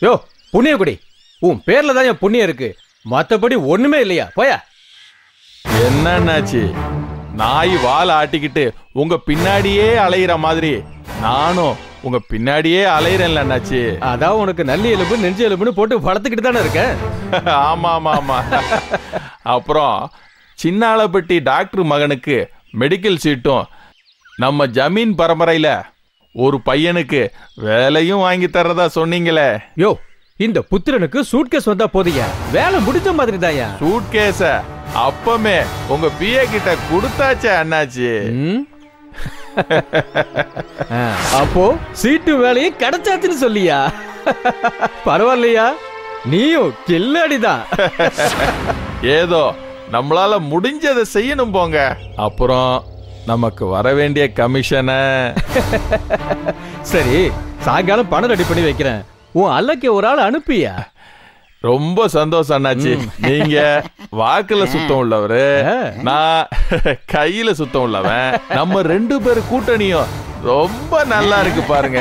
யோ புண்ணியகுடி, உன் பேர்ல தான் என் புண்ணியம் இருக்கு, மத்தபடி ஒண்ணுமே இல்லையா? போயா. என்னன்னாச்சு? நாய் வால் ஆட்டிக்கிட்டு உங்க பின்னாடியே அலையிற மாதிரி நானும் உங்க பின்னாடியே அலையிறேன்ல அண்ணாச்சி. அதான் உனக்கு நல்லி எலும்பு நெஞ்சு எலும்புன்னு போட்டு வளர்த்துக்கிட்டு தானே இருக்கேன். ஆமா ஆமா ஆமா. அப்புறம் சின்னாளப்பட்டி டாக்டர் மகனுக்கு மெடிக்கல் சீட்டும் நம்ம ஜமீன் பரம்பரையில ஒரு பையனுக்கு வேலையும் வாங்கி தர்றதா சொன்னீங்களே. யோ, இந்த புத்திரனுக்கு சூட்கேஸ் வந்தா போதியா, வேலை முடிஞ்ச மாதிரி தாயா. சூட்கேஸ அப்பமே உங்க பிஏ கிட்ட கொடுத்தாச்சே அண்ணாச்சி. அப்போ சீட்டு வேலையும் கிடைச்சாச்சுன்னு சொல்லியா? பரவாயில்லையா, நீயும் கில்லாடிதான். ஏதோ நம்மளால முடிஞ்சதை செய்யணும் போங்க. அப்புறம் நமக்கு வர வேண்டிய கமிஷனை. சரி, சாயங்காலம் பணம் ரெடி பண்ணி வைக்கிறேன். உன் அல்லக்கு ஒரு ஆள் அனுப்பியா? ரொம்ப சந்தோஷம் அண்ணாச்சி. நீங்க வாக்குல சுத்தம் உள்ளவரு, நான் கையில சுத்தம் உள்ளவன். நம்ம 2 பேர் கூட்டணியும் ரொம்ப நல்லா இருக்கு பாருங்க.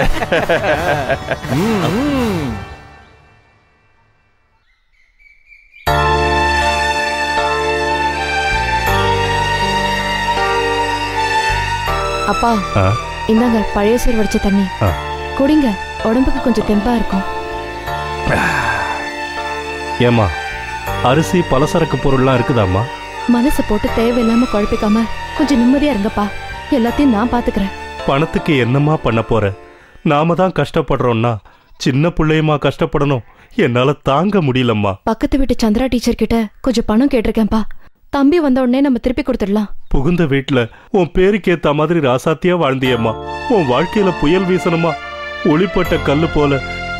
அப்பா, இந்தாங்க பழைய சோறு வடிச்ச தண்ணி குடிங்க, உடம்புக்கு கொஞ்சம் தெம்பா இருக்கும். ஏமா, அரிசி பலசரக்கு பொருள்லாம் இருக்குதாம்மா? மனசை போட்டு தேவையில்லாம குழப்பிக்காம கொஞ்சம் நிம்மதியா இருங்கப்பா, எல்லாத்தையும் நான் பாத்துக்கிறேன். பணத்துக்கு என்னம்மா பண்ண போற? நாம தான் கஷ்டப்படுறோம்னா சின்ன பிள்ளையுமா கஷ்டப்படணும்? என்னால தாங்க முடியலம்மா. பக்கத்து வீட்டு சந்திரா டீச்சர் கிட்ட கொஞ்சம் பணம் கேட்டிருக்கேன்ப்பா, தம்பி வந்த உடனே நம்ம திருப்பி கொடுத்துடலாம். புகுந்த வீட்டுல உன் பேருக்கு ஏத்த மாதிரி ராசாத்தியா வாழ்ந்தியம்மா. உன் வாழ்க்கையில புயல் வீசணுமா? ஒளிப்பட்ட கல்லு போல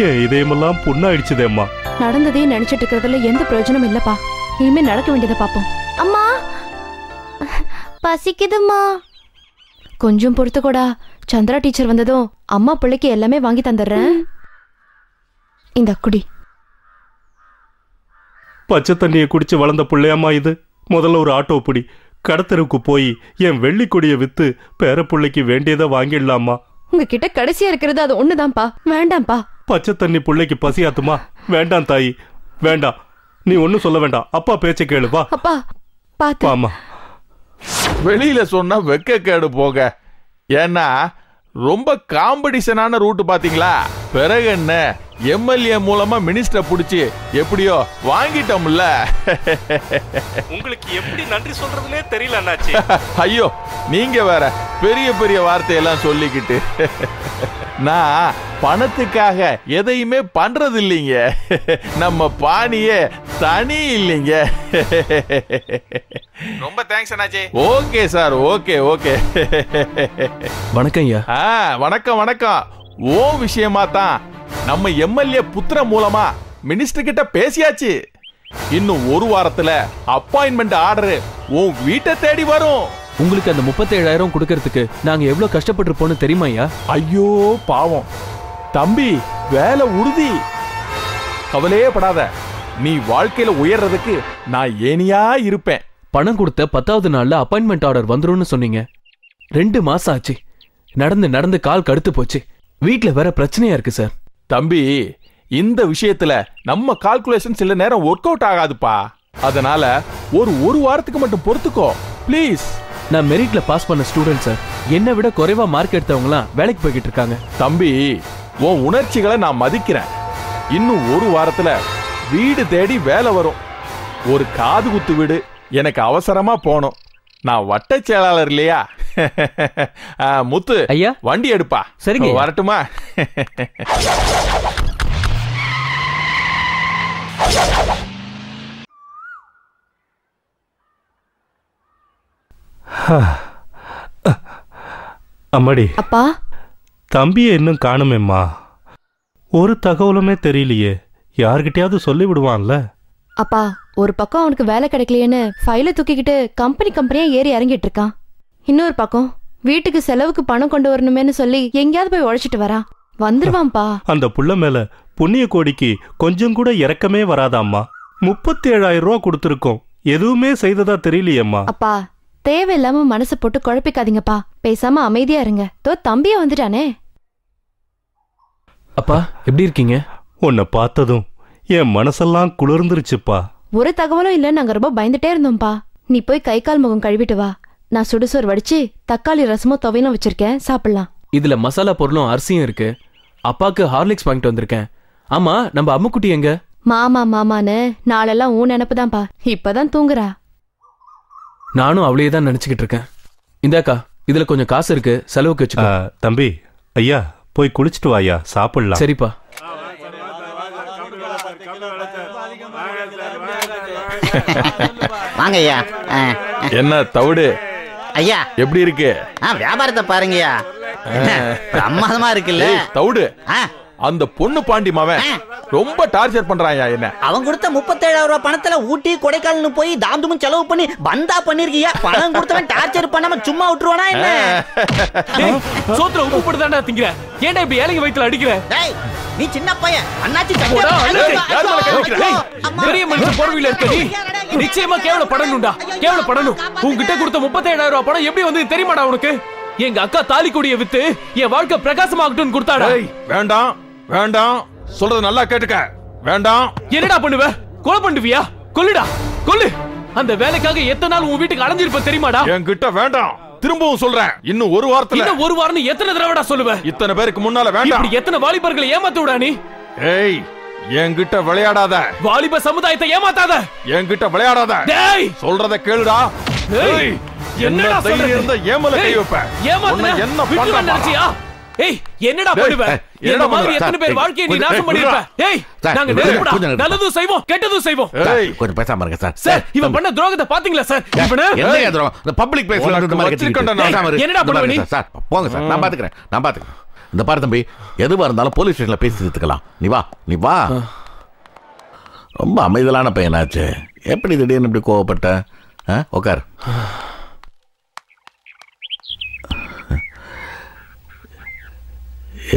என் இதயமெல்லாம் புண்ணாயிடுச்சுதேம்மா. நடந்ததே நினைச்சிட்டு இருக்கிறதுல எந்த பிரயோஜனம் இல்லப்பா, இனிமே நடக்க வேண்டியதை பாப்போம். அம்மா பசிக்குதுமா. கொஞ்சம் பொறுத்துக்கூடா, சந்திரா டீச்சர் வந்ததும் அம்மா பிள்ளைக்கு எல்லாமே வாங்கி தந்துடுறேன். இந்த குடி. பச்சை தண்ணியை குடிச்சு வளர்ந்த பிள்ளையாம்மா இது. முதல்ல ஒரு ஆட்டோ பிடி, கடத்தருக்கு போய் என் வெள்ளி கொடியை வித்து பேர பிள்ளைக்கு வேண்டியதை வாங்கிடலாமா? உங்ககிட்ட கடைசியா இருக்கிறது அது ஒண்ணுதான்ப்பா, வேண்டாம்ப்பா. பச்சை தண்ணி பிள்ளைக்கு பசியாத்துமா? வேண்டாம் தாயி, வேண்டாம். நீ ஒன்னும் சொல்ல வேண்டாம், அப்பா பேச்ச கேளு. வா அப்பா, பாத்து. ஆமா, வெளியில சொன்னா வெக்க கேடு போக. ஏன்னா ரொம்ப காம்படிஷனான ரூட் பாத்தீங்களா? பிறகு என்ன, எம்எல்ஏ மூலமா மினிஸ்டர் புடிச்சு எப்படியோ வாங்கிட்டோம்ல. உங்களுக்கு எப்படி நன்றி சொல்றதுனே தெரியல அண்ணாச்சி. ஐயோ, நீங்க வேற பெரிய பெரிய வார்த்தையெல்லாம் சொல்லிக்கிட்டு. நான் பணத்துக்காக எதையுமே பண்றது இல்லைங்க. நம்ம பாணியே தனி இல்லைங்க. ரொம்ப தேங்க்ஸ் அண்ணாச்சி. Okay sir, okay okay. வணக்கம் ஐயா. வணக்கம் வணக்கம். ஓ விஷயமா தான் நம்ம எம்எல்ஏ புத்திர மூலமா மினிஸ்டர் கிட்ட பேசியாச்சு. இன்னும் ஒரு வாரத்துல அப்பாயின்மெண்ட் ஆர்டர் உன் வீட்டை தேடி வரும். உங்களுக்கு அந்த 37,000 கொடுக்கறதுக்கு நாங்க எவ்வளவு கஷ்டப்பட்டிருப்போம்னு தெரியுமா ஐயா? ஐயோ பாவம் தம்பி, வேலை உறுதி. கவலையே படாத, நீ வாழ்க்கையில உயர்றதுக்கு நான் ஏனியா இருப்பேன். பணம் கொடுத்த 10வது நாள்ல அப்பாயின்மெண்ட் ஆர்டர் வந்துரும்னு சொன்னீங்க. 2 மாசம் ஆச்சு. நடந்து நடந்து கால் கடுத்து போச்சு. வீட்ல வேற பிரச்சனையா இருக்கு சார். தம்பி, இந்த விஷயத்துல நம்ம கால்குலேஷன் சில நேரம் ஒர்க் அவுட் ஆகாதுப்பா. அதனால ஒரு வாரத்துக்கு மட்டும் பொறுத்துக்கோ ப்ளீஸ். நான் மெரிட்ல பாஸ் பண்ண ஸ்டூடெண்ட் சார். என்னை விட குறைவா மார்க் எடுத்தவங்களாம் வேலைக்கு போய்கிட்டு இருக்காங்க. தம்பி, உன் உணர்ச்சிகளை நான் மதிக்கிறேன். இன்னும் ஒரு வாரத்துல வீடு தேடி வேலை வரும். ஒரு காது குத்து வீடு எனக்கு அவசரமா போகணும். நான் வட்ட செயலாளர் இல்லையா? முத்து ஐயா, வண்டி எடுப்பா. சரிங்க, வரட்டுமா? அம்மாடி, அப்பா, தம்பியை இன்னும் காணுமேம்மா. ஒரு தகவலுமே தெரியலையே. யார்கிட்டயாவது சொல்லி விடுவான்ல. அப்பா, ஒரு பக்கம் அவனுக்கு வேலை கிடைக்கலையேன்னு ஃபைலை தூக்கிக்கிட்டு கம்பெனியா ஏறி இறங்கிட்டு இருக்கான். இன்னொரு பக்கம் வீட்டுக்கு செலவுக்கு பணம் கொண்டு வரணுமேன்னு சொல்லி எங்கேயாவது போய் உழைச்சிட்டு வரா. வந்துருவான்ப்பா. அந்த புள்ள மேல புண்ணிய கோடிக்கு கொஞ்சம் கூட இறக்கமே வராதாம்மா. 37,000 ரூபா கொடுத்துருக்கோம், எதுவுமே செய்ததா தெரியலையேம்மா. அப்பா, தேவையில்லாம மனசை போட்டு குழப்பிக்காதீங்கப்பா. பேசாம அமைதியா இருங்க. தம்பிய வந்துட்டானே. அப்பா எப்படி இருக்கீங்க? உன்னை பார்த்ததும் என் மனசெல்லாம் குளிர்ந்துருச்சுப்பா. ஒரு தகவலும் இல்ல, நாங்க ரொம்ப பயந்துட்டே இருந்தோம்ப்பா. நீ போய் கை கால் முகம் கழுவிட்டு வா. நான் சுடுசோறு வடிச்சு தக்காளி ரசமும் துவையலும் வச்சிருக்கேன், சாப்பிடலாம். இதுல மசாலா பொருளும் அரிசியும் இருக்கு. அப்பாக்கு ஹார்லிக்ஸ் வாங்கிட்டு வந்திருக்கேன். ஆமா, நம்ம அம்முக்குட்டி எங்க? மாமா மாமான்னு நாளெல்லாம் ஊன் நினப்புதான்ப்பா. இப்பதான் தூங்குறா. நானும் அவளையே தான் நினைச்சுக்கிட்டு இருக்கேன். இந்தாக்கா, இதுல கொஞ்சம் காசு இருக்கு, செலவுக்கு வச்சுக்கோ. தம்பி, ஐயா போய் குளிச்சுட்டு வாயா, சாப்பிடலாம். சரிப்பா. வாங்க ஐயா. என்ன தவிடு ஐயா எப்படி இருக்கு? வியாபாரத்தை பாருங்கய்யா, பிரமாதமா இருக்குல்ல. தவிடு, அந்த பொண்ணு பாண்டி மாவன் ரொம்ப டார்ச்சர் பண்றான். என்ன அவன் கொடுத்த 37,000 ரூபாய் பணத்துல ஊட்டி கொடைக்கானல் போய் தாந்துமும் செலவு பண்ணி பந்தா பண்ணிருக்கியா? பணம் கொடுத்தவன் டார்ச்சர் பண்ணாம சும்மா விட்டுருவானா என்ன? சோத்துல உப்பு போட்டு தாண்டா திங்கிற. ஏன்டா இப்படி ஏழைங்க வயித்துல அடிக்கிற? நீ சின்ன பையன், அண்ணாச்சி பெரிய மனுஷன் போர்வையில இருக்க நீ நிச்சயமா கேவலப்படணும்டா, கேவலப்படணும். உன்கிட்ட கொடுத்த 37,000 ரூபாய் பணம் எப்படி வந்து தெரியுமாடா உனக்கு? எங்க அக்கா தாலி கொடிய வித்து என் வாழ்க்கை பிரகாசமாகட்டும் கொடுத்தாடா. வேண்டாம் வேண்டாம், சொல்றது நல்லா கேட்டுக்க. வேண்டாம். என்னடா பண்ணுவ? கொலை பண்ணுவியா? கொல்லுடா, கொல்லு. அந்த வேலைக்காக எத்தனை நாள் உன் வீட்டுக்கு அலைஞ்சிருப்ப தெரியுமாடா? என்கிட்ட வேண்டாம். திரும்பவும் சொல்றேன், இன்னும் ஒரு வாரத்துல. இன்னும் ஒரு வாரம் எத்தனை தடவைடா சொல்லுவ? இத்தனை பேருக்கு முன்னால வேண்டாம். இப்படி எத்தனை வாலிபர்களை ஏமாத்த விடா நீ? ஏய், என்கிட்ட விளையாடாத. வாலிப சமுதாயத்தை ஏமாத்தாத. என்கிட்ட விளையாடாத. டேய், சொல்றத கேளுடா. ஏய், என்னடா தைரியம் இருந்தா ஏமல கை வைப்ப? ஏமாத்துன என்ன பண்ண நினைச்சியா? ஏய், என்னடா பண்ணுவ? என்ன மாதிரி எத்தனை பேர் வாழ்க்கையை நீ நாசம் பண்ணிருப்ப? ஏய், நாங்க நெருப்புடா, நல்லதும் செய்வோம் கெட்டதும் செய்வோம். கொஞ்சம் பேசாம இருங்க சார். சார், இவன் பண்ண துரோகத்தை பாத்தீங்களா சார்? இவனே என்ன துரோகம்? இந்த பப்ளிக் பிளேஸ்ல வந்து இந்த மாதிரி கட்டிக்கிட்டு என்னடா பண்ணுவ நீ? சார் போங்க சார், நான் பாத்துக்கிறேன். இந்த பாரு தம்பி, எதுவா இருந்தாலும் போலீஸ் ஸ்டேஷன்ல பேசி தீர்த்துக்கலாம். நீ வா. ரொம்ப அமைதலான பையனாச்சு, எப்படி திடீர்னு இப்படி கோவப்பட்ட? உட்கார்.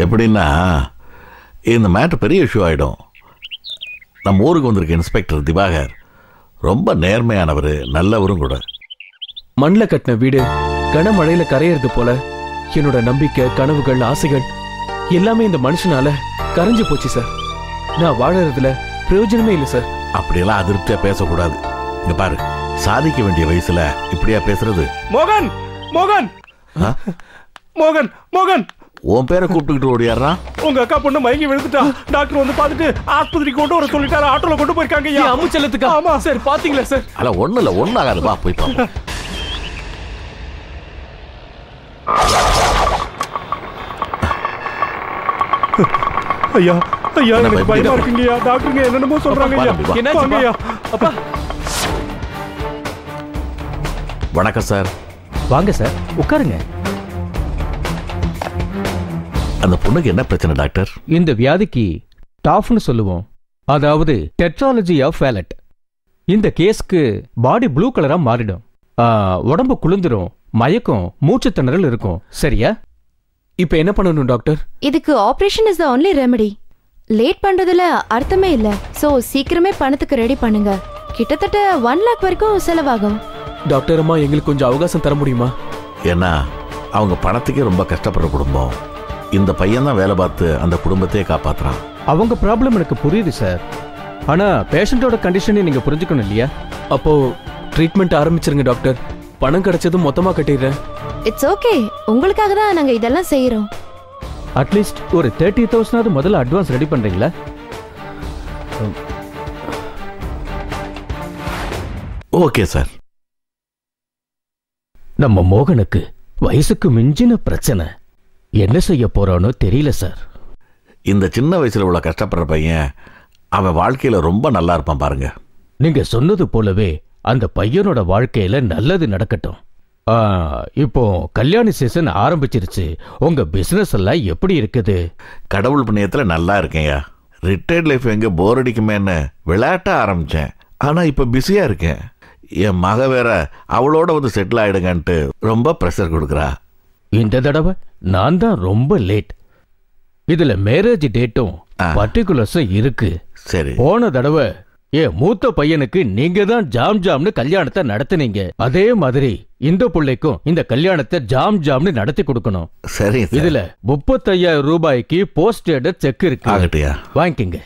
எப்படின்னா, இந்த மேட்டர் பெரிய இஷ்யூ ஆகிடும். நம்ம ஊருக்கு வந்திருக்க இன்ஸ்பெக்டர் திவாகர் ரொம்ப நேர்மையானவர், நல்லவரும் கூட. மண்ணில் கட்டின வீடு கனமழையில கரையிறது போல என்னோட நம்பிக்கை, கனவுகள், ஆசைகள் எல்லாமே இந்த மனுஷனால கரைஞ்சு போச்சு சார். நான் வாழறதுல பிரயோஜனமே இல்லை சார். அப்படியெல்லாம் அதிருப்தியா பேசக்கூடாது. இங்க பாரு, சாதிக்க வேண்டிய வயசுல இப்படியா பேசுறது? மோகன் மோகன் மோகன் மோகன், உன் பேரை கூப்பிட்டுக்கிட்டு ஓடியாரா? உங்க அக்கா பொண்ணு மயங்கி விழுந்துட்டா. டாக்டர் வந்து பார்த்துட்டு ஆஸ்பத்திரிக்கு கொண்டு வர சொல்லிட்டாரு. ஆட்டோல கொண்டு போயிருக்காங்க. அம்முச்சலத்துக்கா? ஆமா சார். பாத்தீங்களா சார்? அல்ல ஒண்ணு இல்ல, ஒண்ணு ஆகாது. வா போய் பாப்போம். ஐயா ஐயா, எனக்கு பயமா இருக்குங்கய்யா. டாக்டருங்க என்னென்னமோ சொல்றாங்க ஐயா. என்னாச்சுங்கய்யா? அப்பா வணக்கம் சார். வாங்க சார், உட்காருங்க. அந்த பொண்ணுக்கு என்ன பிரச்சனை டாக்டர்? இந்த வியாதிக்கு டாஃப்னு சொல்லுவோம், அதாவது டெட்ராலஜி ஆஃப் வேலட். இந்த கேஸ்க்கு பாடி ப்ளூ கலரா மாறிடும், உடம்பு குளிந்துரும், மயக்கம், மூச்சு திணறல் இருக்கும். சரியா? இப்ப என்ன பண்ணணும் டாக்டர்? இதுக்கு operation is the only remedy. Late பண்றதுல அர்த்தமே இல்ல. சோ சீக்கிரமே பணத்துக்கு ரெடி பண்ணுங்க. கிட்டத்தட்ட 1 lakh வரைக்கும் செலவாகும். டாக்டர் அம்மா, எங்களுக்கு கொஞ்சம் அவகாசம் தர முடியுமா? ஏன்னா அவங்க பணத்துக்கே ரொம்ப கஷ்டப்படுற குடும்பம். இந்த பையன் தான் வேலை பார்த்து அந்த குடும்பத்தையே காப்பாத்துறான். அவங்க ப்ராப்ளம் எனக்கு புரியுது சார். ஆனா பேஷண்டோட கண்டிஷனை நீங்க புரிஞ்சுக்கணும் இல்லையா? அப்போ ட்ரீட்மெண்ட் ஆரம்பிச்சிருங்க டாக்டர். பணம் கிடைச்சதும் மொத்தமா கட்டிடுறேன். இட்ஸ் ஓகே, உங்களுக்காக தான் நாங்க இதெல்லாம் செய்யறோம். அட்லீஸ்ட் ஒரு 30,000 முதல்ல அட்வான்ஸ் ரெடி பண்றீங்களா? Okay sir. நம்ம மோகனுக்கு வயசுக்கு மிஞ்சின பிரச்சனை. என்ன செய்ய போறானோ தெரியல சார். இந்த சின்ன வயசுல உள்ள கஷ்டப்படுற பையன் அவன் வாழ்க்கையில ரொம்ப நல்லா இருப்பான் பாருங்க. நீங்க சொன்னது போலவே அந்த பையனோட வாழ்க்கையில நல்லது நடக்கட்டும். இப்போ கல்யாண சீசன் ஆரம்பிச்சிருச்சு. உங்க பிசினஸ் எல்லாம் எப்படி இருக்குது? கடவுள் புண்ணியத்துல நல்லா இருக்கேன்யா. ரிட்டையர்ட் லைஃப் எங்க போர் அடிக்குமேன்னு விளையாட்ட ஆரம்பிச்சேன். ஆனா இப்ப பிஸியா இருக்கேன். என் மக வேற அவளோட வந்து செட்டில் ஆயிடுங்கன்ட்டு ரொம்ப ப்ரெஷர் கொடுக்குறா. இந்த தடவை நான் தான் ரொம்ப லேட். இதுல மேரேஜ் டேட்டும் பர்டிகுலர்ஸும் இருக்கு. சரி. போன தடவை மூத்த பையனுக்கு நீங்க தான் ஜாம் ஜாம்னு கல்யாணத்தை நடத்துனீங்க. அதே மாதிரி இந்த பிள்ளைக்கும் இந்த கல்யாணத்தை ஜாம் ஜாம்னு நடத்தி கொடுக்கணும். சரி சார். இதுல 35,000 ரூபாய்க்கு போஸ்டேட் செக் இருக்கு. ஆகட்டியா? வாங்கிக்கங்க.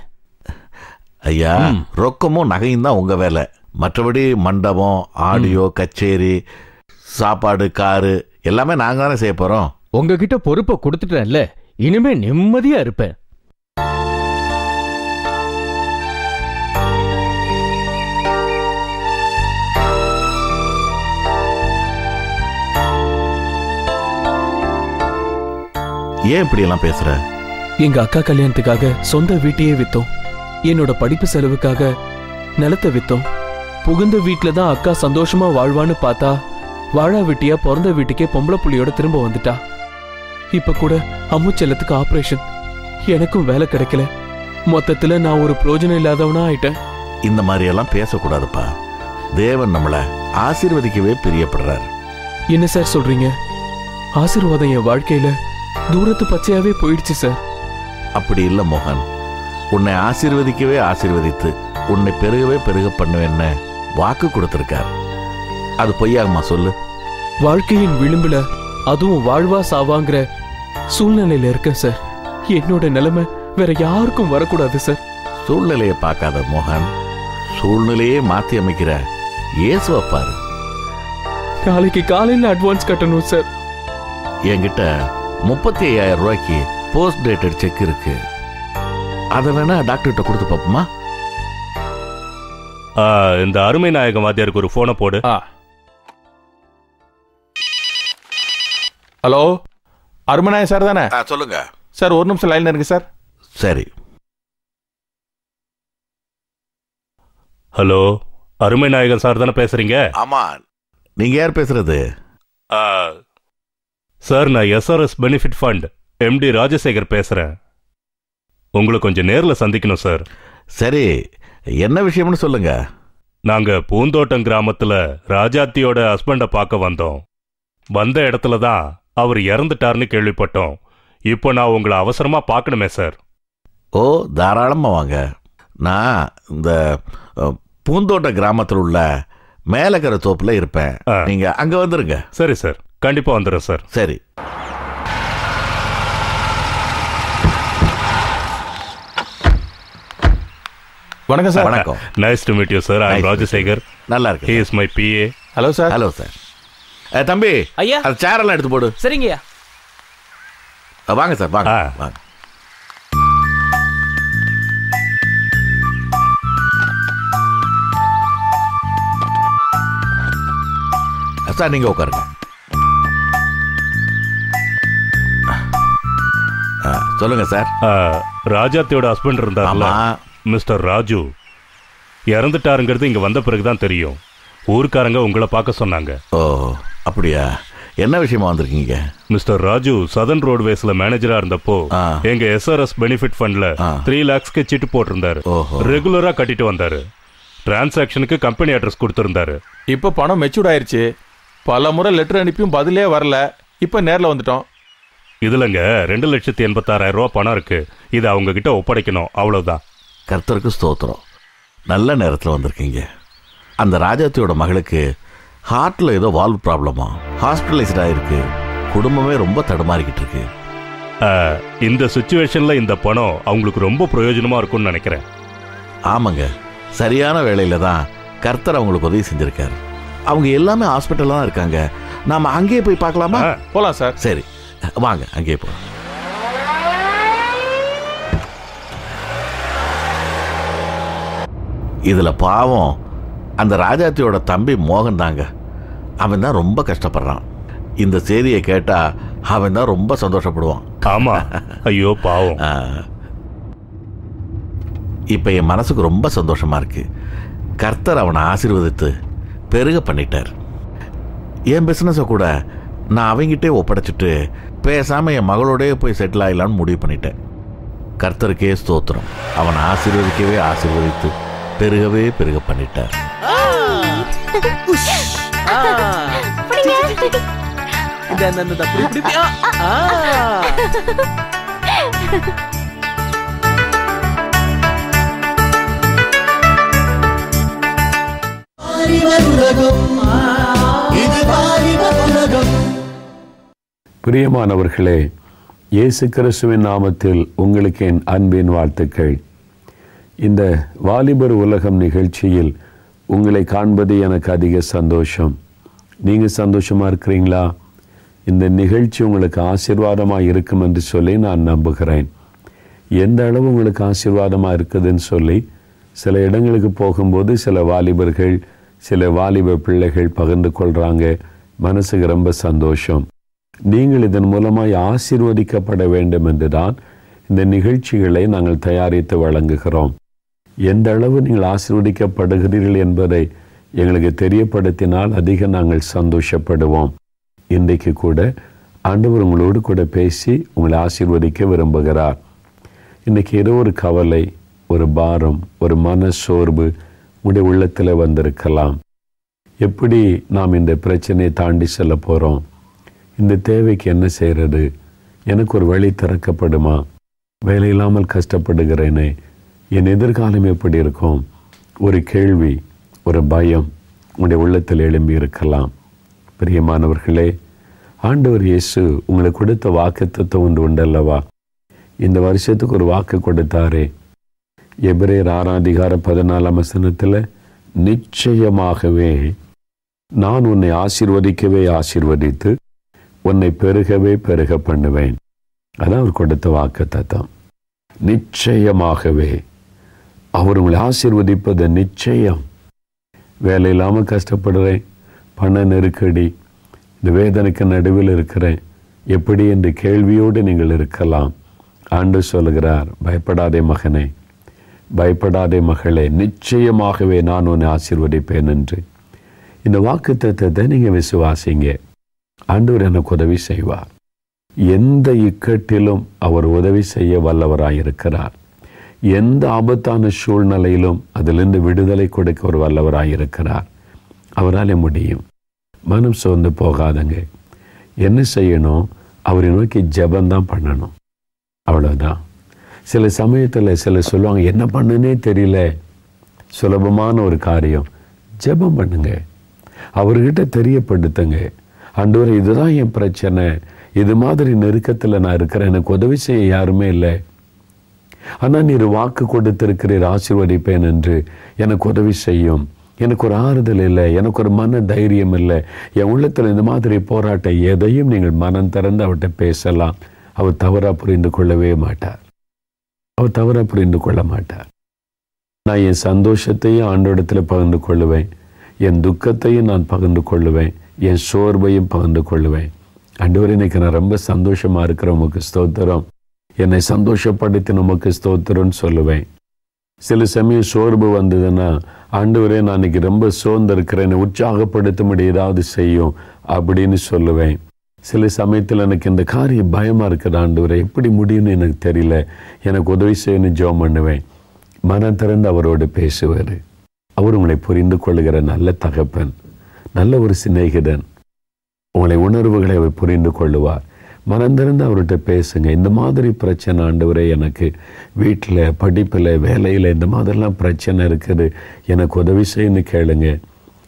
ஐயா, ரொக்கமும் நகையும் தான் உங்க வேலை. மற்றபடி மண்டபம், ஆடியோ, கச்சேரி, சாப்பாடு, காரு எல்லாமே நாங்க தானே செய்ய போறோம். உங்ககிட்ட பொறுப்பை கொடுத்துட்டேன்ல, இனிமே நிம்மதியா இருப்பேன். ஏன் இப்படி எல்லாம் பேசுற? எங்க அக்கா கல்யாணத்துக்காக சொந்த வீட்டையே வித்தோம். என்னோட படிப்பு செலவுக்காக நிலத்தை வித்தோம். புகுந்த வீட்டுல தான் அக்கா சந்தோஷமா வாழ்வான்னு பார்த்தா வாழா வீட்டியா பிறந்த வீட்டுக்கே பொம்பளை புள்ளியோட திரும்ப வந்துட்டா. இப்ப கூட அம்மு செல்லத்துக்கு ஆபரேஷன். எனக்கும் வேலை கிடைக்கல. மொத்தத்துல நான் ஒரு பிரயோஜனம் இல்லாதவனா ஆயிட்டேன். இந்த மாதிரி எல்லாம் பேசக்கூடாதுப்பா. தேவன் நம்மள ஆசீர்வதிக்கவே பிரியப்படுறார். என்ன சார் சொல்றீங்க? ஆசீர்வாதம் என் வாழ்க்கையில தூரத்து பச்சையாவே போயிடுச்சு சார். அப்படி இல்ல மோகன். உன்னை ஆசீர்வதிக்கவே ஆசீர்வதித்து உன்னை பெருகவே பெருக பண்ணுவேன்னு வாக்கு கொடுத்திருக்கார். அது பொய்யாகுமா சொல்லு? வாழ்க்கையின் விளிம்புல அதுவும் வாழ்வா சாவாங்கிற சூழ்நிலையில இருக்கேன் சார். என்னோட நிலைமை வேற யாருக்கும் வரக்கூடாது சார். சூழ்நிலையை பார்க்காத மோகன், சூழ்நிலையே மாத்தி அமைக்கிற இயேசுவை பாரு. நாளைக்கு காலையில அட்வான்ஸ் கட்டணும் சார். என்கிட்ட 35,000 ரூபாய்க்கு போஸ்ட் டேட்டட் செக் இருக்கு. அதை வேணா டாக்டர்கிட்ட கொடுத்து பாப்போமா? இந்த அருமை நாயகம் வாத்தியாருக்கு ஒரு போனை போடு. ஹலோ, அருமநாயகம் சார் தானே? சொல்லுங்க சார், ஒரு நிமிஷம் லைன்ல இருக்கு சார். சரி. ஹலோ, அருமை நாயகம் சார் தானே பேசுறீங்க? ஆமா. நீங்க யார் பேசுறது? சார், நான் SRS benefit fund MD Rajasekar பேசுறேன். உங்களை கொஞ்சம் நேர்ல சந்திக்கணும் சார். சரி, என்ன விஷயம்னு சொல்லுங்க. நாங்க பூந்தோட்டம் கிராமத்துல ராஜாத்தியோட ஹஸ்பண்ட பார்க்க வந்தோம். வந்த இடத்துல தான் அவர் இறந்துட்டார்னு கேள்விப்பட்டோம். இப்போ நான் உங்களை அவசரமா பார்க்கணுமே சார். ஓ, தாராளமா வாங்க. நான் இந்த பூந்தோட்ட கிராமத்தில் உள்ள மேலக்கரை தோப்புல இருப்பேன். நீங்க அங்க வந்துருங்க. சரி சார், கண்டிப்பா வந்துடுறேன் சார். சரி. வணக்கம் சார். வணக்கம். Nice to meet you sir. I am Rajasekar. நல்லா இருக்கு. He is my PA. Hello sir. Hello sir. தம்பி, ஐயா, அது சேரெல்லாம் எடுத்து போடு. சரிங்கய்யா. வாங்க சார், வாங்க வாங்க. சார், நீங்க உட்காருங்க. சொல்லுங்க சார். ராஜாத்தியோட ஹஸ்பண்ட் இருந்தார்ல, மிஸ்டர் ராஜு, இறந்துட்டாருங்கிறது இங்க வந்த பிறகுதான் தெரியும். ஊருக்காரங்க உங்களை பார்க்க சொன்னாங்க. ஓ, அப்படியா? என்ன விஷயமா வந்திருக்கீங்க? மிஸ்டர் ராஜு சதர்ன் ரோட்வேஸ்ல மேனேஜரா இருந்தப்போ எங்க எஸ்ஆர்எஸ் பெனிஃபிட் ஃபண்ட்ல 3 lakhsக்கு சிட்டு போட்டிருந்தாரு. ரெகுலரா கட்டிட்டு வந்தாரு. டிரான்சாக்சனுக்கு கம்பெனி அட்ரஸ் கொடுத்திருந்தாரு. இப்ப பணம் மெச்சூர்ட் ஆயிருச்சு. பல முறை லெட்டர் அனுப்பியும் பதிலே வரல. இப்ப நேர்ல வந்துட்டோம். இதுலங்க 2,86,000 ரூபாய் பணம் இருக்கு. இது அவங்க கிட்ட ஒப்படைக்கணும், அவ்வளவுதான். கர்த்தருக்கு ஸ்தோத்திரம். நல்ல நேரத்தில் வந்திருக்கீங்க. அந்த ராஜாத்தியோட மகளுக்கு ஹார்ட்ல ஏதோ வால்வ் ப்ராப்ளமா, ஹாஸ்பிட்டலைஸ்ட் ஆயிருக்கு. குடும்பமே ரொம்ப தடுமாறிக்கிட்டு இருக்கு. இந்த சிச்சுவேஷன்ல இந்த பணம் அவங்களுக்கு ரொம்ப பிரயோஜனமா இருக்கும்னு நினைக்கிறேன். ஆமாங்க, சரியான வேளையில தான் கர்த்தர் அவங்களுக்கு உதவி செஞ்சிருக்காரு. அவங்க எல்லாமே ஹாஸ்பிட்டல்ல தான் இருக்காங்க. நாம அங்கேயே போய் பார்க்கலாமா? போலாம் சார். சரி, வாங்க அங்கேயே போ. இதுல பாவம் அந்த ராஜாத்தியோட தம்பி மோகன் தாங்க. அவன் தான் ரொம்ப கஷ்டப்படுறான். இந்த செய்தியை கேட்டா அவன் தான் ரொம்ப சந்தோஷப்படுவான். ஆமா, ஐயோ பாவம். இப்ப என் மனசுக்கு ரொம்ப சந்தோஷமா இருக்கு. கர்த்தர் அவனை ஆசீர்வதித்து பெருக பண்ணிட்டார். என் பிசினஸை கூட நான் அவங்கிட்டே ஒப்படைச்சிட்டு பேசாம என் மகளோடய போய் செட்டில் ஆகலான்னு முடிவு பண்ணிட்டேன். கர்த்தருக்கே ஸ்தோத்திரம். அவனை ஆசீர்வதிக்கவே ஆசீர்வதித்து பெருகவே பெருக பண்ணிட்டார். உலகம், இது வாலிப உலகம். பிரியமானவர்களே, இயேசு கிறிஸ்துவின் நாமத்தில் உங்களுக்கு என் அன்பின் வாழ்த்துக்கள். இந்த வாலிபர் உலகம் நிகழ்ச்சியில் உங்களை காண்பது எனக்கு அதிக சந்தோஷம். நீங்கள் சந்தோஷமாக இருக்கிறீங்களா? இந்த நிகழ்ச்சி உங்களுக்கு ஆசீர்வாதமாக இருக்கும் என்று சொல்லி நான் நம்புகிறேன். எந்த அளவு உங்களுக்கு ஆசீர்வாதமாக இருக்குதுன்னு சொல்லி சில இடங்களுக்கு போகும்போது சில வாலிபர்கள், சில வாலிப பிள்ளைகள் பகிர்ந்து கொள்கிறாங்க. மனசுக்கு ரொம்ப சந்தோஷம். நீங்கள் இதன் மூலமாய் ஆசீர்வதிக்கப்பட வேண்டும் என்று தான் இந்த நிகழ்ச்சிகளை நாங்கள் தயாரித்து வழங்குகிறோம். எந்த அளவு நீங்கள் ஆசீர்வதிக்கப்படுகிறீர்கள் என்பதை எங்களுக்கு தெரியப்படுத்தினால் அதிக நாங்கள் சந்தோஷப்படுவோம். இன்றைக்கு கூட ஆண்டவர் உங்களோடு கூட பேசி உங்களை ஆசீர்வதிக்க விரும்புகிறார். இன்றைக்கி ஏதோ ஒரு கவலை, ஒரு பாரம், ஒரு மன சோர்வு உங்களுடைய உள்ளத்தில் வந்திருக்கலாம். எப்படி நாம் இந்த பிரச்சனையை தாண்டி செல்ல போகிறோம்? இந்த தேவைக்கு என்ன செய்கிறது? எனக்கு ஒரு வழி திறக்கப்படுமா? வேலை இல்லாமல் கஷ்டப்படுகிறேனே, என் எதிர்காலம் எப்படி இருக்கும்? ஒரு கேள்வி, ஒரு பயம் உங்களுடைய உள்ளத்தில் எழும்பி இருக்கலாம். பிரியமானவர்களே, ஆண்டவர் இயேசு உங்களுக்கு கொடுத்த வாக்குத்தத்தம் ஒன்று உண்டல்லவா? இந்த வருஷத்துக்கு ஒரு வாக்கு கொடுத்தாரே. எபிரேயர் 6:14 நிச்சயமாகவே நான் உன்னை ஆசீர்வதிக்கவே ஆசீர்வதித்து உன்னை பெருகவே பெருக பண்ணுவேன். அதான் அவர் கொடுத்த வாக்குத்தத்தம். நிச்சயமாகவே அவர் உங்களை ஆசீர்வதிப்பது நிச்சயம். வேலை இல்லாமல் கஷ்டப்படுறேன், பண நெருக்கடி, இந்த வேதனைக்கு நடுவில் இருக்கிறேன், எப்படி என்று கேள்வியோடு நீங்கள் இருக்கலாம். ஆண்டவர் சொல்லுகிறார், பயப்படாதே மகனே, பயப்படாதே மகளே, நிச்சயமாகவே நான் உன்னை ஆசீர்வதிப்பேன் என்று. இந்த வாக்குத்தத்தத்தை நீங்கள் விசுவாசிங்க. ஆண்டவர் எனக்கு உதவி செய்வார். எந்த இக்கட்டிலும் அவர் உதவி செய்ய வல்லவராயிருக்கிறார். எந்த ஆபத்தான சூழ்நிலையிலும் அதிலிருந்து விடுதலை கொடுக்க ஒரு வல்லவராயிருக்கிறார். அவரால் முடியும். மனம் சோர்ந்து போகாதங்க. என்ன செய்யணும்? அவரை நோக்கி ஜெபந்தான் பண்ணணும். அவ்வளோதான். சில சமயத்தில் சிலர் சொல்லுவாங்க, என்ன பண்ணுன்னே தெரியல. சுலபமான ஒரு காரியம், ஜெபம் பண்ணுங்க. அவர்கிட்ட தெரியப்படுத்துங்க, ஆண்டவரே இதுதான் என் பிரச்சனை, இது மாதிரி நெருக்கத்தில் நான் இருக்கிறேன், எனக்கு உதவி செய்ய யாருமே இல்லை, ஆனால் நீர் வாக்கு கொடுத்திருக்கிறீர் ஆசீர்வதிப்பேன் என்று, எனக்கு உதவி செய்யும், எனக்கு ஒரு ஆறுதல் இல்லை, எனக்கு ஒரு மன தைரியம் இல்லை, என் உள்ளத்தில் இந்த மாதிரி போராட்டம், எதையும் நீங்கள் மனம் திறந்து அவர்கிட்ட பேசலாம். அவர் தவறாக புரிந்து கொள்ளவே மாட்டார். அவர் தவறாக புரிந்து கொள்ள மாட்டார். நான் என் சந்தோஷத்தையும் ஆண்டோடத்தில் பகிர்ந்து கொள்ளுவேன், என் துக்கத்தையும் நான் பகிர்ந்து கொள்ளுவேன், என் சோர்வையும் பகிர்ந்து கொள்ளுவேன். ஆண்டவரே இன்னைக்கு நான் ரொம்ப சந்தோஷமாக இருக்கிற உமக்கு ஸ்தோத்திரம், என்னை சந்தோஷப்படுத்தி நமக்கு ஸ்தோத்திரம்னு சொல்லுவேன். சில சமயம் சோர்வு வந்ததுன்னா, ஆண்டவரே நான் இன்னைக்கு ரொம்ப சோர்ந்திருக்கிறேன், என்னை உற்சாகப்படுத்தும்படி ஏதாவது செய்யும் அப்படின்னு சொல்லுவேன். சில சமயத்தில் எனக்கு இந்த காரியம் பயமாக இருக்குது, ஆண்டவரே எப்படி முடியும்னு எனக்கு தெரியல, எனக்கு உதவி செய்யணும்னு ஜெபம் பண்ணுவேன். மனம் திறந்து அவரோடு பேசுவார். அவர் உங்களை புரிந்து கொள்ளுகிற நல்ல தகப்பன், நல்ல ஒரு சிநேகிதன். உங்களை உணர்வுகளை அவர் புரிந்து கொள்ளுவார். மனம் திறந்து அவர்கிட்ட பேசுங்க. இந்த மாதிரி பிரச்சனை ஆண்டவரே, எனக்கு வீட்டில், படிப்பில், வேலையில் இந்த மாதிரிலாம் பிரச்சனை இருக்குது, எனக்கு உதவி செய்யணும்னு கேளுங்க.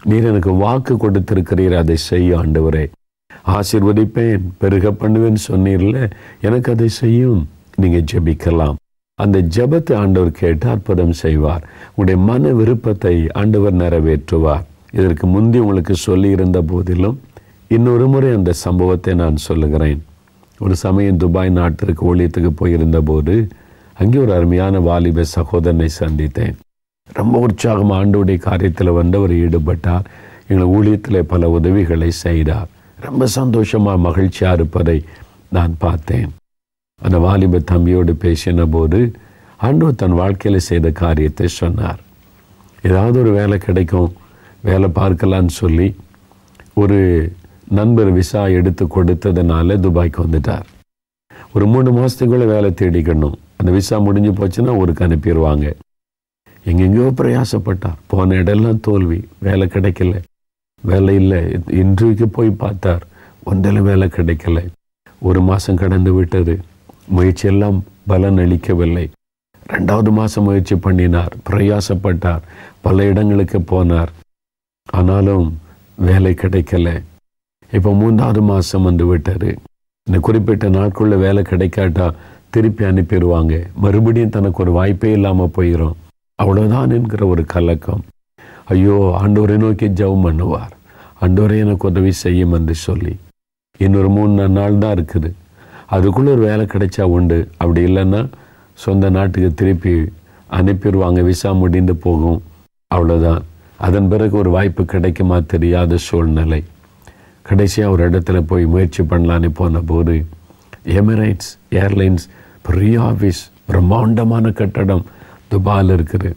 நீர் எனக்கு வாக்கு கொடுத்திருக்கிறீர், அதை செய்ய ஆண்டவரே, ஆசீர்வதிப்பேன், பெருக பண்ணுவேன்னு சொன்னீர்ல, எனக்கு அதை செய்யும். நீங்கள் ஜெபிக்கலாம். அந்த ஜெபத்தை ஆண்டவர் கேட்டு அற்புதம் செய்வார். உங்களுடைய மன விருப்பத்தை ஆண்டவர் நிறைவேற்றுவார். இதற்கு முந்தி உங்களுக்கு சொல்லியிருந்த போதிலும் இன்னொரு முறை அந்த சம்பவத்தை நான் சொல்லுகிறேன். ஒரு சமயம் துபாய் நாட்டிற்கு ஊழியத்துக்கு போயிருந்த போது அங்கே ஒரு அருமையான வாலிப சகோதரனை சந்தித்தேன். ரொம்ப உற்சாகம் ஆண்டோடைய காரியத்தில் வந்தவர் ஈடுபட்டார். எங்கள் ஊழியத்தில் பல உதவிகளை செய்தார். ரொம்ப சந்தோஷமாக மகிழ்ச்சியாக இருப்பதை நான் பார்த்தேன். அந்த வாலிப தம்பியோடு பேசின போது ஆண்டவர் தன் வாழ்க்கையில் செய்த காரியத்தை சொன்னார். ஏதாவது ஒரு வேலை கிடைக்கும், வேலை பார்க்கலான்னு சொல்லி ஒரு நண்பர் விசா எடுத்து கொடுத்ததுனால துபாய்க்கு வந்துட்டார். ஒரு 3 மாதத்துக்குள்ளே வேலை தேடிக்கணும். அந்த விசா முடிஞ்சு போச்சுன்னா ஊருக்கு அனுப்பிடுவாங்க. எங்கெங்கேயோ பிரயாசப்பட்டார். போன இடம்லாம் தோல்வி, வேலை கிடைக்கல, வேலை இல்லை. இன்டர்வியூக்கு போய் பார்த்தார், ஒன்றில் வேலை கிடைக்கல. 1 மாதம் கடந்து விட்டது. முயற்சியெல்லாம் பலன் அளிக்கவில்லை. 2வது மாதம் முயற்சி பண்ணினார், பிரயாசப்பட்டார், பல இடங்களுக்கு போனார். ஆனாலும் வேலை கிடைக்கல. இப்போ 3வது மாதம் வந்து விட்டார். இந்த குறிப்பிட்ட நாட்குள்ள வேலை கிடைக்காட்டா திருப்பி அனுப்பிடுவாங்க. மறுபடியும் தனக்கு ஒரு வாய்ப்பே இல்லாமல் போயிடும். அவ்வளோதான் என்கிற ஒரு கலக்கம். ஐயோ, ஆண்டவரை நோக்கி ஜெபம் பண்ணுவார். ஆண்டவரை எனக்கு உதவி செய்யும் என்று சொல்லி. இன்னொரு 3 நாள் தான் இருக்குது. அதுக்குள்ளே ஒரு வேலை கிடைச்சா உண்டு. அப்படி இல்லைன்னா சொந்த நாட்டுக்கு திருப்பி அனுப்பிடுவாங்க. விசா முடிந்து போகும். அவ்வளோதான். அதன் பிறகு ஒரு வாய்ப்பு கிடைக்குமா தெரியாத சூழ்நிலை. கடைசியாக ஒரு இடத்துல போய் முயற்சி பண்ணலான்னு போன போது எமிரேட்ஸ் ஏர்லைன்ஸ் பெரிய ஆஃபீஸ், பிரம்மாண்டமான கட்டடம் துபாயில் இருக்குது.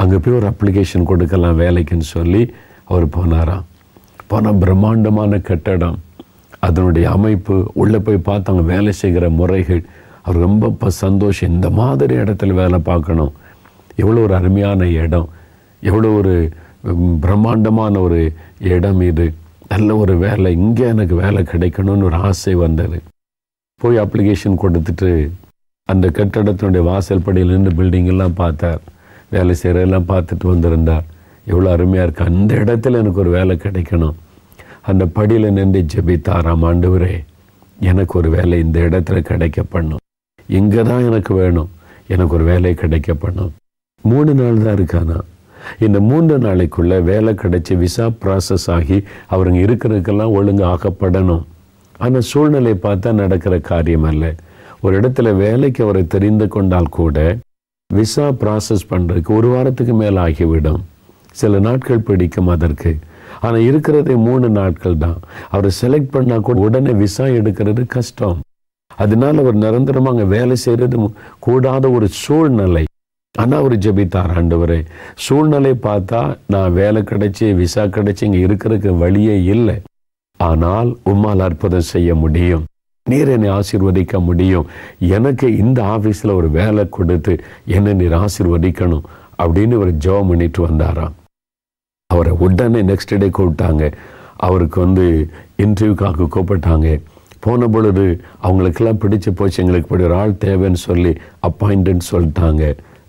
அங்கே போய் ஒரு அப்ளிகேஷன் கொடுக்கலாம் வேலைக்குன்னு சொல்லி அவர் போனாராம். போனால் பிரம்மாண்டமான கட்டடம், அதனுடைய அமைப்பு, உள்ளே போய் பார்த்தாங்க வேலை செய்கிற முறைகள். அவர் ரொம்ப சந்தோஷம். இந்த மாதிரி இடத்துல வேலை பார்க்கணும், எவ்வளோ ஒரு அருமையான இடம், எவ்வளோ ஒரு பிரம்மாண்டமான ஒரு இடம் இது, நல்ல ஒரு வேலை, இங்கே எனக்கு வேலை கிடைக்கணும்னு ஒரு ஆசை வந்தது. போய் அப்ளிகேஷன் கொடுத்துட்டு அந்த கட்டடத்தினுடைய வாசல் படியில் நின்று பில்டிங்கெல்லாம் பார்த்தார். வேலை செய்கிறதெல்லாம் பார்த்துட்டு வந்திருந்தார். எவ்வளோ அருமையாக இருக்கு, அந்த இடத்துல எனக்கு ஒரு வேலை கிடைக்கணும். அந்த படியில் நின்று ஜெபித்தாராம், ஆண்டவரே எனக்கு ஒரு வேலை இந்த இடத்துல கிடைக்க பண்ணும், இங்கே தான் எனக்கு வேணும், எனக்கு ஒரு வேலை கிடைக்க பண்ணும். 3 நாள் தான் இருக்கானா. இந்த 3 நாளைக்குள்ள வேலை கிடைச்சி விசா ப்ராசஸ் ஆகி அவருங்க இருக்கிறதுக்கெல்லாம் ஒழுங்கு ஆக்கப்படணும். ஆனால் சூழ்நிலை பார்த்தா நடக்கிற காரியம் அல்ல. ஒரு இடத்துல வேலைக்கு அவரை தெரிந்து கொண்டால் கூட விசா ப்ராசஸ் பண்ணுறதுக்கு 1 வாரத்துக்கு மேலே ஆகிவிடும். சில நாட்கள் பிடிக்கும் அதற்கு. ஆனால் இருக்கிறதே 3 நாட்கள் தான். அவரை செலக்ட் பண்ணால் கூட உடனே விசா எடுக்கிறது கஷ்டம். அதனால அவர் நிரந்தரமாக அங்கே வேலை செய்கிறது கூடாத ஒரு சூழ்நிலை. ஆனால் அவர் ஜெபித்தார், ஆண்டவரே சூழ்நிலை பார்த்தா நான் வேலை கிடைச்சி விசா கிடைச்சி இங்கே இருக்கிறதுக்கு வழியே இல்லை, ஆனால் உம்மால் அற்புதம் செய்ய முடியும், நீர் என்னை ஆசீர்வதிக்க முடியும், எனக்கு இந்த ஆஃபீஸில் ஒரு வேலை கொடுத்து என்னை நீர் ஆசீர்வதிக்கணும் அப்படின்னு ஒரு ஜெபம் பண்ணிட்டு வந்தாராம். அவரை உடனே நெக்ஸ்ட் டே கூப்பிட்டாங்க. அவருக்கு இன்டர்வியூக்காக கூப்பிட்டாங்க. போன பொழுது அவங்களுக்கெல்லாம் பிடிச்சி போச்சு, எங்களுக்கு இப்படி ஒரு ஆள் தேவைன்னு சொல்லி அப்பாயிண்டட் சொல்லிட்டாங்க.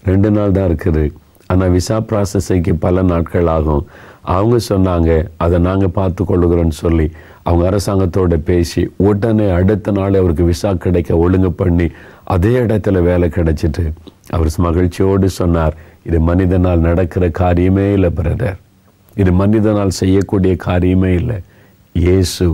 2 நாள் தான் இருக்குது. ஆனால் விசா ப்ராசஸுக்கு பல நாட்கள் ஆகும். அவங்க சொன்னாங்க அதை நாங்கள் பார்த்து கொள்ளுகிறோன்னு சொல்லி அவங்க அரசாங்கத்தோடு பேசி உடனே அடுத்த நாள் அவருக்கு விசா கிடைக்க ஒழுங்கு பண்ணி அதே இடத்துல வேலை கிடைச்சிட்டு அவர் மகிழ்ச்சியோடு சொன்னார், இது மனிதனால் நடக்கிற காரியமே இல்லை பிரதர், இது மனிதனால் செய்யக்கூடிய காரியமே இல்லை. இயேசு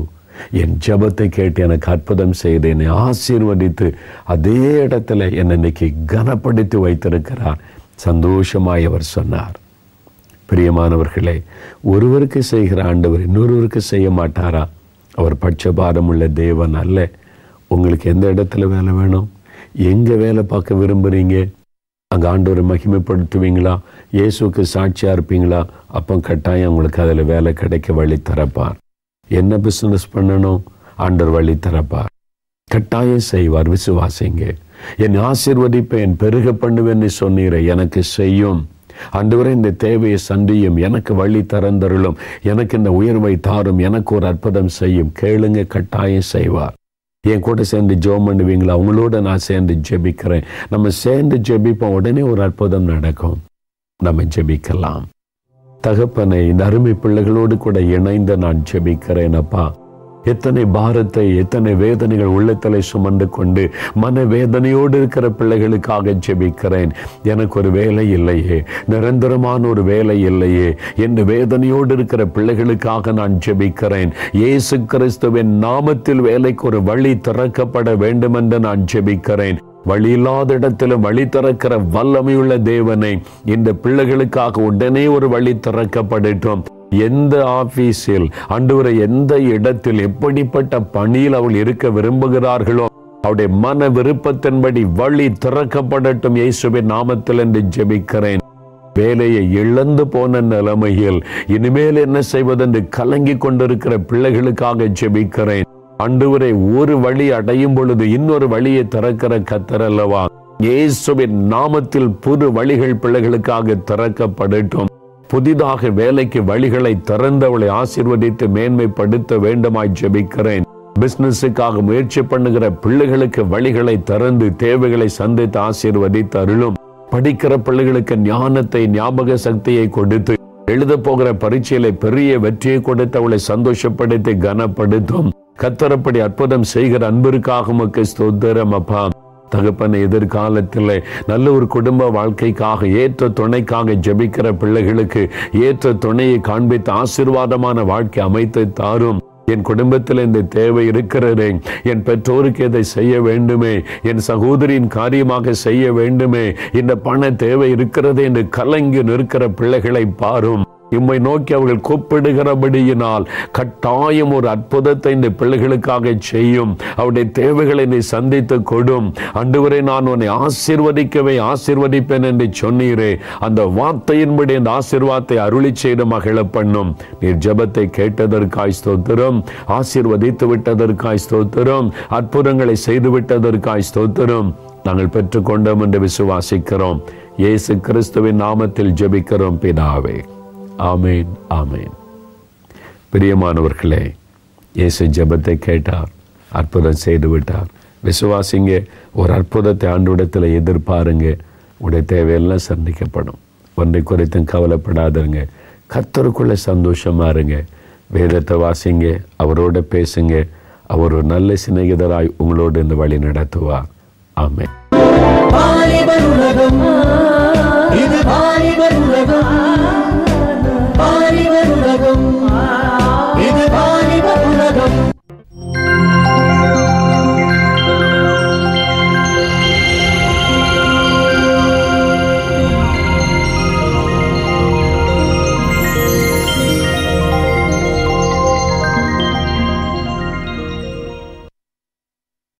என் ஜெபத்தை கேட்டு எனக்கு அற்புதம் செய்து என்னை ஆசீர்வதித்து அதே இடத்துல என்னை இன்னைக்கு கனப்படுத்தி வைத்திருக்கிறார், சந்தோஷமாய் அவர் சொன்னார். பிரியமானவர்களே, ஒருவருக்கு செய்கிற ஆண்டவர் இன்னொருவருக்கு செய்ய மாட்டாரா? அவர் பட்சபாதம் உள்ள தேவன் அல்ல. உங்களுக்கு எந்த இடத்துல வேலை வேணும், எங்கே வேலை பார்க்க விரும்புகிறீங்க, அங்கே ஆண்டவரை மகிமைப்படுத்துவீங்களா, இயேசுக்கு சாட்சியாக இருப்பீங்களா, அப்போ கட்டாயம் உங்களுக்கு அதில் வேலை கிடைக்க வழி தரப்பார். என்ன பிஸ்னஸ் பண்ணணும், ஆண்டவர் வழி தரப்பார், கட்டாயம் செய்வார். விசுவாசிங்க. என் ஆசீர்வதிப்பேன், பெருக பண்ணுவேன்னு சொன்னீரே, எனக்கு செய்யும் ஆண்டவரே, இந்த தேவையை சந்தியும், எனக்கு வழி தரந்தருளும், எனக்கு இந்த உயர்வை தாரும், எனக்கு ஒரு அற்புதம் செய்யும். கேளுங்க, கட்டாயம் செய்வார். என் கூட சேர்ந்து ஜெபம் பண்ணுவீங்களா? அவங்களோட நான் சேர்ந்து ஜெபிக்கிறேன். நம்ம சேர்ந்து ஜெபிப்போம், உடனே ஒரு அற்புதம் நடக்கும். நம்ம ஜெபிக்கலாம். தகப்பனை, இந்த அருமை பிள்ளைகளோடு கூட இணைந்து நான் ஜெபிக்கிறேன். அப்பா, எத்தனை பாரத்தை, எத்தனை வேதனைகள் உள்ளத்தலை சுமந்து கொண்டு மன வேதனையோடு இருக்கிற பிள்ளைகளுக்காக ஜெபிக்கிறேன். எனக்கு ஒரு வேலை இல்லையே, நிரந்தரமான ஒரு வேலை இல்லையே என்று வேதனையோடு இருக்கிற பிள்ளைகளுக்காக நான் ஜெபிக்கிறேன். இயேசு கிறிஸ்துவின் நாமத்தில் வேலைக்கு ஒரு வழி திறக்கப்பட வேண்டும் என்று நான் ஜெபிக்கிறேன். வழி இல்லாத இடத்திலும் வழி திறக்கிற வல்லமையுள்ள தேவனை, இந்த பிள்ளைகளுக்காக உடனே ஒரு வழி திறக்கப்படட்டும். எந்த ஆபீஸில் ஆண்டவரே, எந்த இடத்தில் எப்படிப்பட்ட பணியில் அவள் இருக்க விரும்புகிறார்களோ அவருடைய மன விருப்பத்தின்படி வழி திறக்கப்படட்டும் இயேசுவின் நாமத்தில் என்று ஜெபிக்கிறேன். வேலையை இழந்து போன நிலைமையில் இனிமேல் என்ன செய்வதென்று கலங்கி கொண்டிருக்கிற பிள்ளைகளுக்காக ஜெபிக்கிறேன். ஆண்டவரே, ஒரு வழி அடையும் பொழுது இன்னொரு வழியை திறக்கிற கர்த்தர் அல்லவா? இயேசுவின் நாமத்தில் புது வழிகள் பிள்ளைகளுக்காக திறக்கப்படட்டும். புதிதாக வேலைக்கு வழிகளை திறந்தவளை ஆசீர்வதித்து மேன்மைப்படுத்த வேண்டுமாய் ஜெபிக்கிறேன். பிசினஸுக்காக முயற்சி பண்ணுகிற பிள்ளைகளுக்கு வழிகளை திறந்து தேவைகளை சந்தித்து ஆசீர்வதித்து அருளும். படிக்கிற பிள்ளைகளுக்கு ஞானத்தை, ஞாபக சக்தியை கொடுத்து எழுத போகிற பரீட்சையில பெரிய வெற்றியை கொடுத்து அவளை சந்தோஷப்படுத்தி கனப்படுத்தும். கர்த்தரப்படி அற்புதம் செய்கிற அன்பிற்காக உமக்கு ஸ்தோத்திரம் அப்பா. தகப்பன், எதிர்காலத்தில் நல்ல ஒரு குடும்ப வாழ்க்கைக்காக ஏற்ற துணைக்காக ஜெபிக்கிற பிள்ளைகளுக்கு ஏற்ற துணையை காண்பித்து ஆசீர்வாதமான வாழ்க்கை அமைத்து தாரும். என் குடும்பத்தில் இந்த தேவை இருக்கிறது, என் பெற்றோருக்கு இதை செய்ய வேண்டுமே, என் சகோதரியின் காரியமாக செய்ய வேண்டுமே, இந்த பண தேவை இருக்கிறது என்று கலங்கி நிற்கிற பிள்ளைகளை பாரும். இம்மை நோக்கி அவர்கள் கூப்பிடுகிறபடியினால் கட்டாயம் ஒரு அற்புதத்தை இந்த பிள்ளைகளுக்காக செய்யும். அவருடைய தேவைகளை நீ சந்தித்து கொடும். ஆண்டவரே, நான் உன்னை ஆசீர்வதிப்பேன் என்று சொன்னீரே, அந்த வார்த்தையின்படி அந்த ஆசீர்வாதத்தை அருளி செய்து மகிழ பண்ணும். நீர் ஜெபத்தை கேட்டதற்காய் ஸ்தோத்திரம், ஆசீர்வதித்து விட்டதற்காய் ஸ்தோத்திரம், அற்புதங்களை செய்து விட்டதற்காய் ஸ்தோத்திரம். நாங்கள் பெற்றுக்கொண்டோம் என்று விசுவாசிக்கிறோம். இயேசு கிறிஸ்துவின் நாமத்தில் ஜெபிக்கிறோம் பிதாவே. ஆமேன், ஆமேன். பிரியமானவர்களே, இயேசு ஜெபத்தை கேட்டார், அற்புதம் செய்து விட்டார். விசுவாசிங்க, ஒரு அற்புதத்தை ஆண்டவரிடத்தில் எதிர்பாருங்க, உடைய தேவையெல்லாம் சந்திக்கப்படும். ஒன்றை குறித்தும் கவலைப்படாதீங்க, கர்த்தருக்குள்ள சந்தோஷமா இருங்க. வேதத்தை வாசிங்க, அவரோட பேசுங்க. அவர் ஒரு நல்ல சிநேகிதராய் உங்களோடு இந்த வழி நடத்துவார். ஆமென். இது வாலிபர் உலகம்.